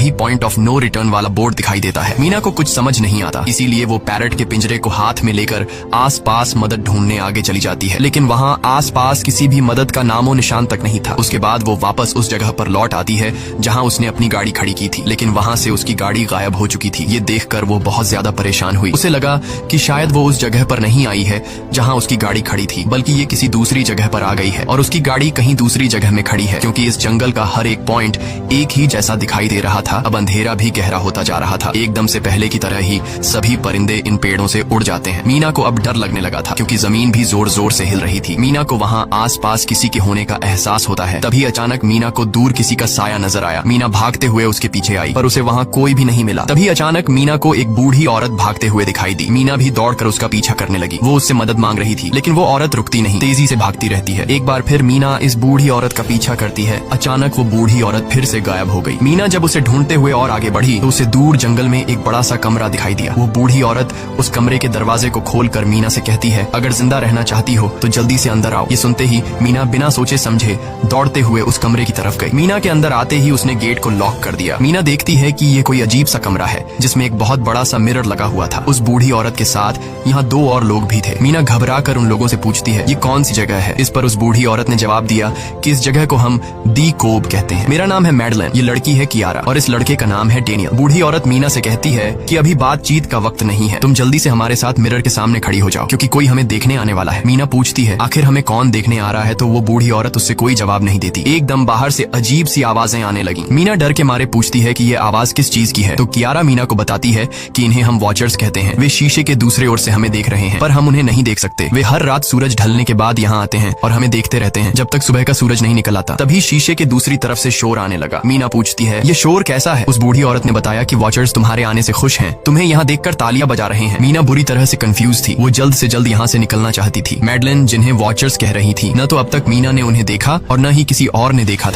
वही point of no return वाला board दिखाई देता है। मीना को कुछ समझ नहीं आता, इसीलिए वो पैरट के पिंजरे को हाथ में लेकर आसपास मदद ढूंढने आगे चली जाती है, लेकिन वहाँ आसपास किसी भी मदद का नामो निशान तक नहीं था। उसके बाद वो वापस उस जगह पर लौट आती है जहाँ उसने अपनी गाड़ी खड़ी की थी, लेकिन वहाँ से उसकी गाड़ी गायब हो चुकी थी। ये देखकर वो बहुत ज्यादा परेशान हुई। उसे लगा कि शायद वो उस जगह पर नहीं आई है जहाँ उसकी गाड़ी खड़ी थी, बल्कि ये किसी दूसरी जगह पर आ गई है और उसकी गाड़ी कहीं दूसरी जगह में खड़ी है, क्योंकि इस जंगल का हर एक पॉइंट एक ही जैसा दिखाई दे रहा था। अब अंधेरा भी गहरा होता जा रहा था। एकदम से पहले की तरह ही सभी परिंदे इन पेड़ों से उड़ जाते हैं। मीना को अब डर लगने लगा था, क्योंकि जमीन भी जोर जोर से हिल रही थी। मीना को वहाँ आसपास किसी के होने का एहसास होता है। तभी अचानक मीना को दूर किसी का साया नजर आया। मीना भागते हुए उसके पीछे आई, पर उसे वहाँ कोई भी नहीं मिला। तभी अचानक मीना को एक बूढ़ी औरत भागते हुए दिखाई दी। मीना भी दौड़कर उसका पीछा करने लगी। वो उससे मदद मांग रही थी, लेकिन वो औरत रुकती नहीं, तेजी से भागती रहती है। एक बार फिर मीना इस बूढ़ी औरत का पीछा करती है। अचानक वो बूढ़ी औरत फिर से गायब हो गई। मीना जब उसे ढूंढते हुए और आगे बढ़ी तो उसे दूर जंगल में एक बड़ा सा कमरा दिखाई दिया। वो बूढ़ी औरत उस कमरे के दरवाजे को खोलकर मीना से कहती है, अगर जिंदा रहना चाहती हो तो जल्दी से अंदर आओ। ये सुनते ही मीना बिना सोचे समझे दौड़ते हुए उस कमरे की तरफ गई। मीना के अंदर आते ही उसने गेट को लॉक कर दिया। मीना देखती है कि ये कोई अजीब सा कमरा है जिसमें एक बहुत बड़ा सा मिरर लगा हुआ था। उस बूढ़ी औरत के साथ यहाँ 2 और लोग भी थे। मीना घबरा कर उन लोगों से पूछती है, ये कौन सी जगह है? इस पर उस बूढ़ी औरत ने जवाब दिया कि इस जगह को हम दी कोब कहते हैं। मेरा नाम है मैडलन, ये लड़की है कियारा और इस लड़के का नाम है डेनियल। बूढ़ी औरत मीना से कहती है कि अभी बातचीत का वक्त नहीं है, तुम जल्दी से हमारे साथ मिरर के सामने खड़ी हो जाओ, क्योंकि कोई हमें देखने आने वाला है। मीना पूछती है, आखिर हमें कौन देखने आ रहा है? तो वो बूढ़ी औरत उससे कोई जवाब नहीं देती। एकदम बाहर से अजीब सी आवाजें आने लगी। मीना डर के मारे पूछती है कि ये आवाज किस चीज की है? तो कियारा मीना को बताती है कि इन्हें हम वॉचर्स कहते हैं। वे शीशे के दूसरे ओर से हमें देख रहे हैं, पर हम उन्हें नहीं देख सकते। वे हर रात सूरज ढलने के बाद यहाँ आते हैं और हमें देखते रहते हैं जब तक सुबह का सूरज नहीं निकल आता। तभी शीशे के दूसरी तरफ से शोर आने लगा। मीना पूछती है, ये शोर कैसा है? उस बूढ़ी औरत ने बताया कि वॉचर्स तुम्हारे आने से खुश हैं, तुम्हें यहाँ देखकर तालियां बजा रहे हैं। मीना बुरी तरह से कंफ्यूज थी। वो जल्द से जल्द यहाँ से निकलना चाहती थी। मैडलिन जिन्हें वॉचर्स कह रही थी, न तो अब तक मीना ने उन्हें देखा और न ही किसी और ने देखा था।